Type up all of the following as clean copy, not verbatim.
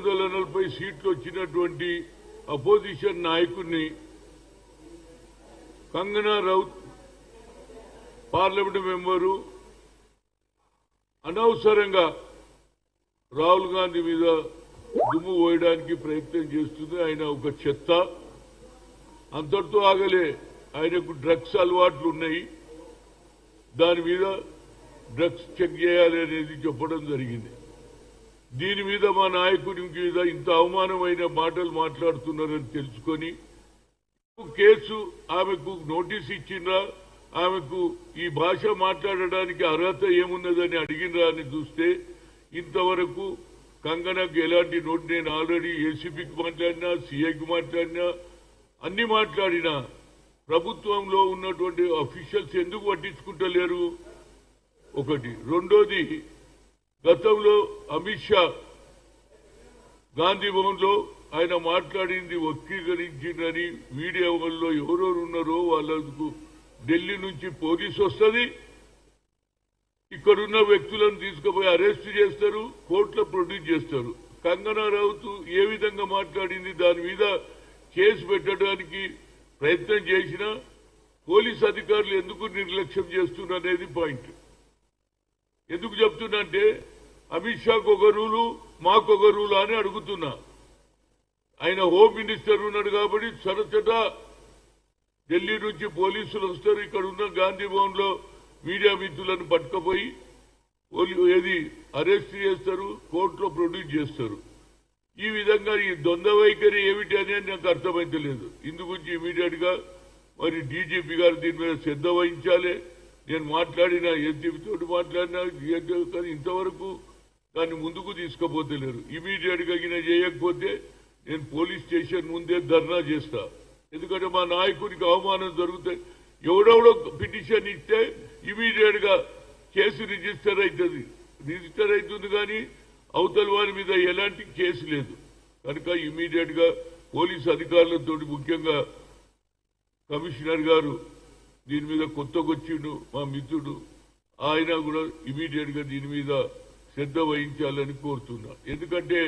240 సీట్లు వచ్చినటువంటి అపోజిషన్ నాయకుడిని కంగనా రౌత్ పార్లమెంట్ మెంబరు అనవసరంగా రాహుల్ గాంధీ మీద దుమ్ము పోయడానికి ప్రయత్నం చేస్తుంది. ఆయన ఒక చెత్త, అంతటితో ఆగలే. ఆయనకు డ్రగ్స్ అలవాట్లు ఉన్నాయి, దాని మీద డ్రగ్స్ చెక్ చేయాలి అనేది చెప్పడం జరిగింది. దీని మీద మా నాయకుడి మీద ఇంత అవమానమైన మాటలు మాట్లాడుతున్నారని తెలుసుకొని కేసు ఆమెకు నోటీస్ ఇచ్చిండ్రా, ఆమెకు ఈ భాష మాట్లాడడానికి అర్హత ఏమున్నదని అడిగినరా అని చూస్తే ఇంతవరకు కంగనాకు ఎలాంటి నోటు, నేను ఆల్రెడీ ఏసీపీకి మాట్లాడినా, సీఐకి మాట్లాడినా, అన్ని మాట్లాడినా ప్రభుత్వంలో ఉన్నటువంటి అఫీషియల్స్ ఎందుకు పట్టించుకుంటలేరు? ఒకటి. రెండోది, గతంలో అమిత్ షా గాంధీ భవన్లో ఆయన మాట్లాడింది వక్రీకరించిందని మీడియా వల్ల ఎవరెవరు ఉన్నారో వాళ్ళకు ఢిల్లీ నుంచి పోలీసు వస్తుంది, ఇక్కడున్న వ్యక్తులను తీసుకుపోయి అరెస్ట్ చేస్తారు, కోర్టులో ప్రొడ్యూస్ చేస్తారు. కంగనా రౌత్ ఏ విధంగా మాట్లాడింది దాని మీద కేసు పెట్టడానికి ప్రయత్నం చేసినా పోలీసు అధికారులు ఎందుకు నిర్లక్ష్యం చేస్తున్నారు అనేది పాయింట్. ఎందుకు చెప్తున్నా అంటే అమిత్ షాకు ఒక రూలు, మాకు ఒక రూలు అని అడుగుతున్నా. ఆయన హోమ్ మినిస్టర్ ఉన్నాడు కాబట్టి సరచట ఢిల్లీ నుంచి పోలీసులు వస్తారు, ఇక్కడ ఉన్న గాంధీ భవన్ లో మీడియా మిత్రులను పట్టుకుపోయి ఏది అరెస్ట్ చేస్తారు, కోర్టులో ప్రొడ్యూస్ చేస్తారు. ఈ విధంగా ఈ ద్వంద్వ వైఖరి ఏమిటి అనేది నాకు అర్థమైతలేదు. ఇందు గురించి ఇమీడియట్ గా మరి డీజీపీ గారు దీని మీద శ్రద్ధ వహించాలి. నేను మాట్లాడినా, ఎస్పీతో మాట్లాడినా, కానీ ఇంతవరకు దాన్ని ముందుకు తీసుకుపోతలేరు. ఇమీడియట్ గా చేయకపోతే నేను పోలీస్ స్టేషన్ ముందే ధర్నా చేస్తా. ఎందుకంటే మా నాయకుడికి అవమానం జరుగుతాయి. ఎవడెవడో పిటిషన్ ఇస్తే ఇమీడియట్ గా కేసు రిజిస్టర్ అవుతుంది కానీ అవతల వారి మీద ఎలాంటి కేసు లేదు. కనుక ఇమీడియట్ గా పోలీసు అధికారులతో, ముఖ్యంగా కమిషనర్ గారు దీని మీద కొత్తగొచ్చిండు మా మిత్రుడు, ఆయన కూడా ఇమీడియట్ గా దీని మీద శ్రద్ధ వహించాలని కోరుతున్నా. ఎందుకంటే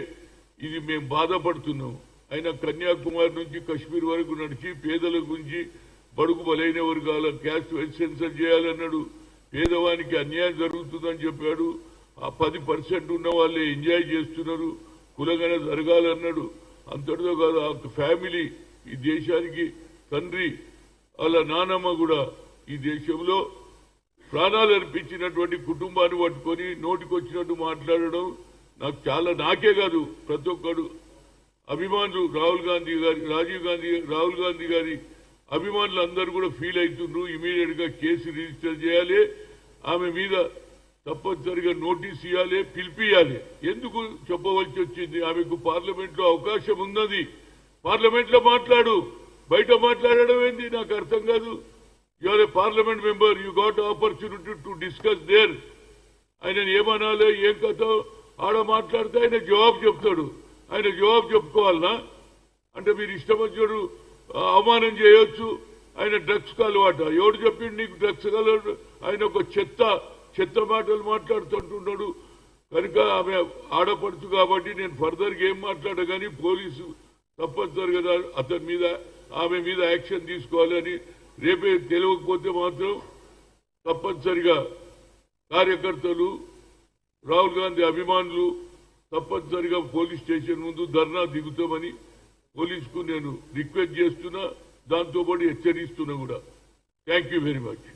ఇది మేము బాధపడుతున్నాం. ఆయన కన్యాకుమారి నుంచి కశ్మీర్ వరకు నడిచి పేదల గురించి, బడుగు బలైన వర్గాల క్యాస్ట్ సెన్సర్ చేయాలన్నాడు. పేదవానికి అన్యాయం జరుగుతుందని చెప్పాడు. ఆ 10% ఉన్న వాళ్ళే ఎంజాయ్ చేస్తున్నారు, కులగన జరగాలన్నాడు. అంతటితో కాదు, ఆ ఫ్యామిలీ ఈ దేశానికి తండ్రి, వాళ్ళ నానమ్మ కూడా ఈ దేశంలో ప్రాణాలు అర్పించినటువంటి కుటుంబాన్ని పట్టుకొని నోటికొచ్చినట్టు మాట్లాడడం నాకు చాలా, నాకే కాదు ప్రతి ఒక్కడు అభిమానులు రాహుల్ గాంధీ గారి అభిమానులు అందరూ కూడా ఫీల్ అవుతుండ్రు. ఇమీడియట్ గా కేసు రిజిస్టర్ చేయాలి, ఆమె మీద తప్పనిసరిగా నోటీస్ ఇవ్వాలి, పిలిపియాలి. ఎందుకు చెప్పవలసి వచ్చింది? ఆమెకు పార్లమెంట్ లో అవకాశం ఉన్నది, పార్లమెంట్ లో మాట్లాడు, బయట మాట్లాడడం ఏంది నాకు అర్థం కాదు. You are a parliament member, you got opportunity to discuss there. ఆయన ఏమనాలి, ఏం కథ ఆడ మాట్లాడితే ఆయన జవాబు చెప్తాడు. ఆయన జవాబు చెప్పుకోవాలనా? అంటే మీరు ఇష్టం వచ్చాడు అవమానం చేయొచ్చు. ఆయన డ్రగ్స్ అలవాట, ఎవడు చెప్పిండు నీకు డ్రగ్స్ అలవాటు? ఆయన ఒక చెత్త మాటలు మాట్లాడుతుంటున్నాడు. కనుక ఆమె ఆడపడుచు కాబట్టి నేను ఫర్దర్గా ఏం మాట్లాడగాని పోలీసు తప్పనిసరిగా అతని మీద, ఆమె మీద యాక్షన్ తీసుకోవాలని, రేపే తెలియకపోతే మాత్రం తప్పనిసరిగా కార్యకర్తలు, రాహుల్ గాంధీ అభిమానులు తప్పనిసరిగా పోలీస్ స్టేషన్ ముందు ధర్నా దిగుతామని పోలీసుకు నేను రిక్వెస్ట్ చేస్తున్నా, దాంతోపాటు హెచ్చరిస్తున్నా కూడా. Thank you very much.